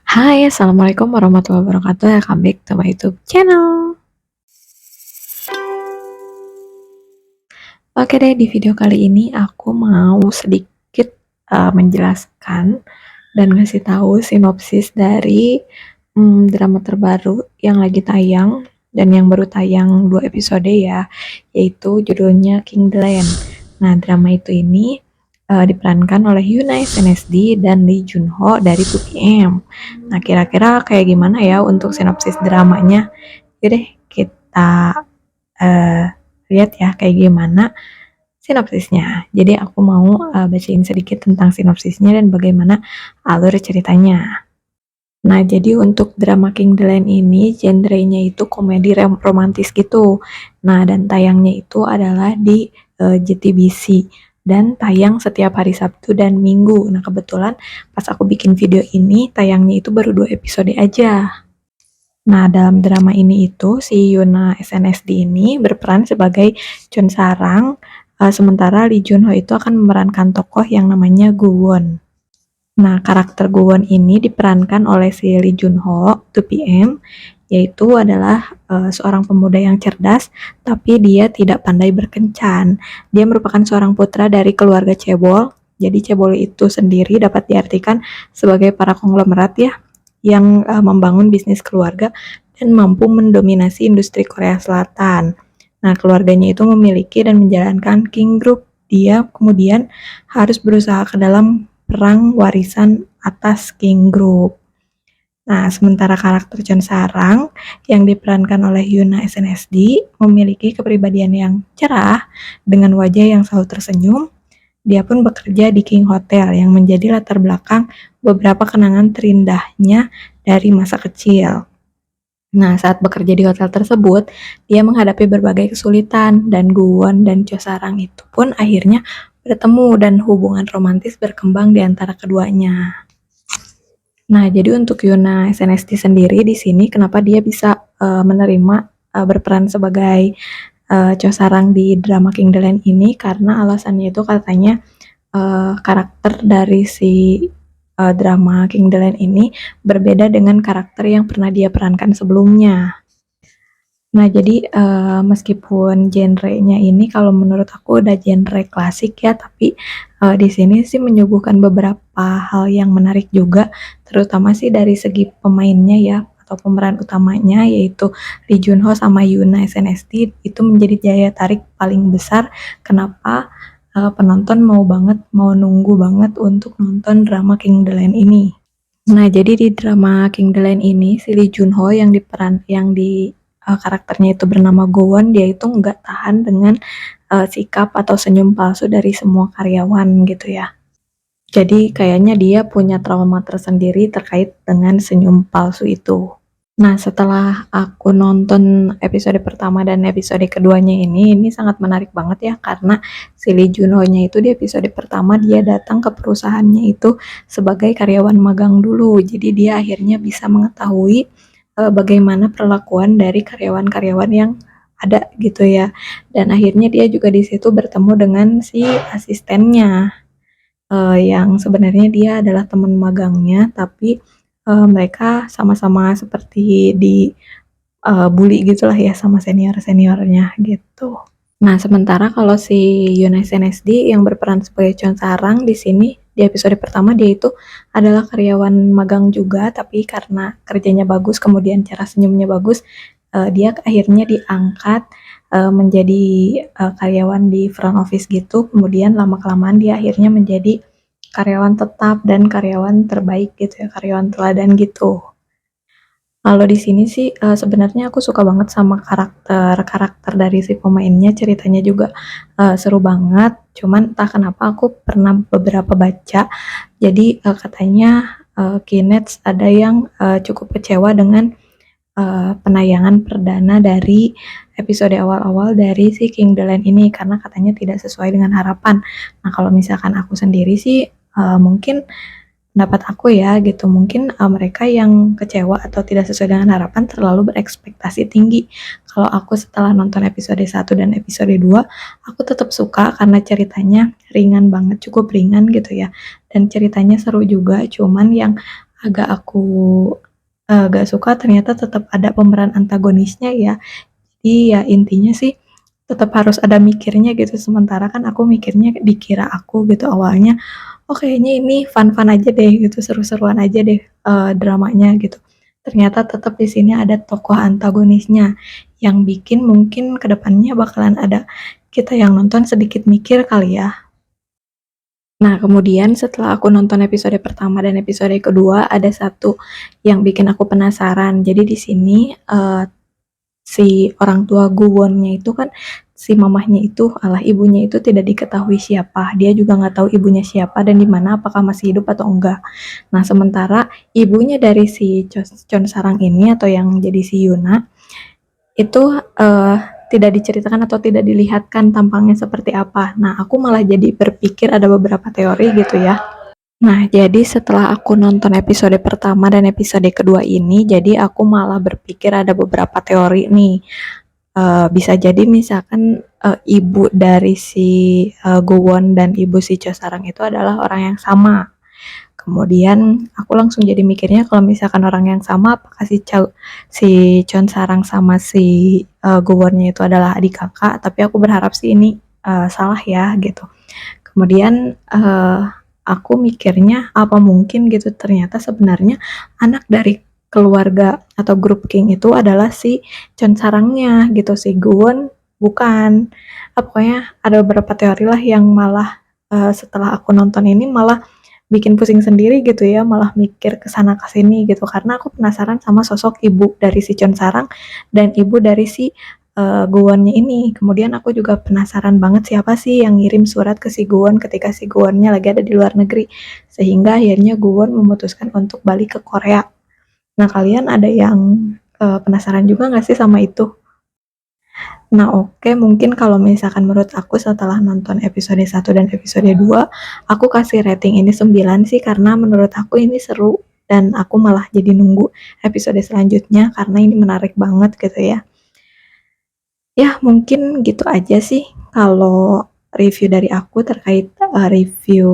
Hai, Assalamualaikum warahmatullahi wabarakatuh. Welcome back to my YouTube channel. Oke deh, di video kali ini aku mau sedikit menjelaskan dan ngasih tahu sinopsis dari drama terbaru yang lagi tayang dan yang baru tayang 2 episode ya, yaitu judulnya King the Land. Nah, drama itu ini diperankan oleh Yoona SNSD dan Lee Jun Ho dari 2PM. Nah, kira-kira kayak gimana ya untuk sinopsis dramanya? Yaudah deh, kita eh, lihat ya kayak gimana sinopsisnya. Jadi aku mau bacain sedikit tentang sinopsisnya dan bagaimana alur ceritanya. Nah, jadi untuk drama King the Land ini genrenya itu komedi romantis gitu. Nah, dan tayangnya itu adalah di JTBC dan tayang setiap hari Sabtu dan Minggu. Nah, kebetulan pas aku bikin video ini tayangnya itu baru 2 episode aja. Nah, dalam drama ini itu si Yoona SNSD ini berperan sebagai Chun Sarang, sementara Lee Jun Ho itu akan memerankan tokoh yang namanya Guwon. Nah, karakter Guwon ini diperankan oleh si Lee Jun Ho, 2PM, yaitu adalah seorang pemuda yang cerdas, tapi dia tidak pandai berkencan. Dia merupakan seorang putra dari keluarga cebol. Jadi cebol itu sendiri dapat diartikan sebagai para konglomerat ya, yang membangun bisnis keluarga dan mampu mendominasi industri Korea Selatan. Nah, keluarganya itu memiliki dan menjalankan King Group. Dia kemudian harus berusaha ke dalam perang warisan atas King Group. Nah, sementara karakter Chon Sarang yang diperankan oleh Yoona SNSD memiliki kepribadian yang cerah dengan wajah yang selalu tersenyum. Dia pun bekerja di King Hotel yang menjadi latar belakang beberapa kenangan terindahnya dari masa kecil. Nah, saat bekerja di hotel tersebut, dia menghadapi berbagai kesulitan dan Guwon dan Cho Sarang itu pun akhirnya bertemu dan hubungan romantis berkembang di antara keduanya. Nah, jadi untuk Yoona SNSD sendiri di sini kenapa dia bisa menerima berperan sebagai Cho Sarang di drama King the Land ini karena alasannya itu katanya karakter dari si drama King the Land ini berbeda dengan karakter yang pernah dia perankan sebelumnya. Nah, jadi meskipun genrenya ini kalau menurut aku udah genre klasik ya, tapi di sini sih menyuguhkan beberapa hal yang menarik juga, terutama sih dari segi pemainnya ya, atau pemeran utamanya yaitu Lee Jun Ho sama Yoona SNSD itu menjadi daya tarik paling besar kenapa penonton mau nunggu banget untuk nonton drama King the Land ini. Nah, jadi di drama King the Land ini si Lee Jun Ho yang di karakternya itu bernama Gowon, dia itu nggak tahan dengan sikap atau senyum palsu dari semua karyawan gitu ya. Jadi kayaknya dia punya trauma tersendiri terkait dengan senyum palsu itu. Nah, setelah aku nonton episode pertama dan episode keduanya ini sangat menarik banget ya, karena si Lee Jun Ho-nya itu di episode pertama dia datang ke perusahaannya itu sebagai karyawan magang dulu. Jadi dia akhirnya bisa mengetahui bagaimana perlakuan dari karyawan-karyawan yang ada gitu ya. Dan akhirnya dia juga di situ bertemu dengan si asistennya yang sebenarnya dia adalah teman magangnya, tapi mereka sama-sama seperti di bully gitulah ya sama senior-seniornya gitu. Nah, sementara kalau si Yoona SNSD yang berperan sebagai Chon Sarang di sini di episode pertama dia itu adalah karyawan magang juga, tapi karena kerjanya bagus kemudian cara senyumnya bagus, dia akhirnya diangkat menjadi karyawan di front office gitu. Kemudian lama-kelamaan dia akhirnya menjadi karyawan tetap dan karyawan terbaik gitu ya, karyawan teladan gitu. Kalau di sini sih sebenarnya aku suka banget sama karakter dari si pemainnya, ceritanya juga seru banget. Cuman entah kenapa aku pernah beberapa baca, jadi katanya Kinets ada yang cukup kecewa dengan penayangan perdana dari episode awal-awal dari si King the Land ini karena katanya tidak sesuai dengan harapan. Nah, kalau misalkan aku sendiri sih mungkin pendapat aku ya gitu, mungkin mereka yang kecewa atau tidak sesuai dengan harapan terlalu berekspektasi tinggi. Kalau aku setelah nonton episode 1 dan episode 2, aku tetap suka karena ceritanya ringan banget, cukup ringan gitu ya. Dan ceritanya seru juga, cuman yang agak aku gak suka ternyata tetap ada pemeran antagonisnya ya. Jadi ya intinya sih tetap harus ada mikirnya gitu, sementara kan aku mikirnya dikira aku gitu awalnya, oh kayaknya ini fun-fun aja deh gitu, seru-seruan aja deh dramanya gitu. Ternyata tetap di sini ada tokoh antagonisnya yang bikin mungkin kedepannya bakalan ada kita yang nonton sedikit mikir kali ya. Nah, kemudian setelah aku nonton episode pertama dan episode kedua, ada satu yang bikin aku penasaran. Jadi di sini si orang tua Guwonnya itu kan si mamahnya itu, alah ibunya itu tidak diketahui siapa. Dia juga nggak tahu ibunya siapa dan di mana, apakah masih hidup atau enggak. Nah, sementara ibunya dari si Chon Sarang ini atau yang jadi si Yuna itu tidak diceritakan atau tidak dilihatkan tampangnya seperti apa. Nah, aku malah jadi berpikir ada beberapa teori gitu ya. Nah, jadi setelah aku nonton episode pertama dan episode kedua ini, jadi aku malah berpikir ada beberapa teori nih. Bisa jadi misalkan ibu dari si Gowon dan ibu si Chosarang itu adalah orang yang sama. Kemudian aku langsung jadi mikirnya kalau misalkan orang yang sama, apakah si Chon Sarang sama si Gowonnya itu adalah adik kakak? Tapi aku berharap sih ini salah ya gitu. Kemudian aku mikirnya apa mungkin gitu ternyata sebenarnya anak dari keluarga atau grup King itu adalah si Chon Sarangnya gitu, si Gowon bukan. Pokoknya ada beberapa teori lah yang malah setelah aku nonton ini malah bikin pusing sendiri gitu ya, malah mikir ke sana ke sini gitu karena aku penasaran sama sosok ibu dari si Chon Sarang dan ibu dari si Gowonnya ini. Kemudian aku juga penasaran banget siapa sih yang ngirim surat ke si Gowon ketika si Gowonnya lagi ada di luar negeri sehingga akhirnya Gowon memutuskan untuk balik ke Korea. Nah, kalian ada yang penasaran juga nggak sih sama itu? Nah, oke, mungkin kalau misalkan menurut aku setelah nonton episode 1 dan episode 2, aku kasih rating ini 9 sih karena menurut aku ini seru dan aku malah jadi nunggu episode selanjutnya karena ini menarik banget gitu ya. Ya, mungkin gitu aja sih kalau review dari aku terkait review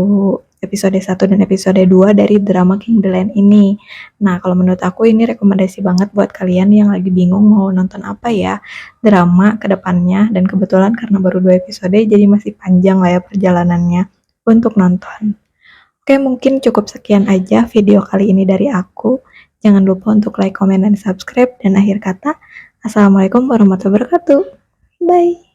episode 1 dan episode 2 dari drama King the Land ini. Nah, kalau menurut aku ini rekomendasi banget buat kalian yang lagi bingung mau nonton apa ya drama ke depannya dan kebetulan karena baru 2 episode jadi masih panjang lah ya perjalanannya untuk nonton. Oke, mungkin cukup sekian aja video kali ini dari aku. Jangan lupa untuk like, comment, dan subscribe. Dan akhir kata, Assalamualaikum warahmatullahi wabarakatuh. Bye.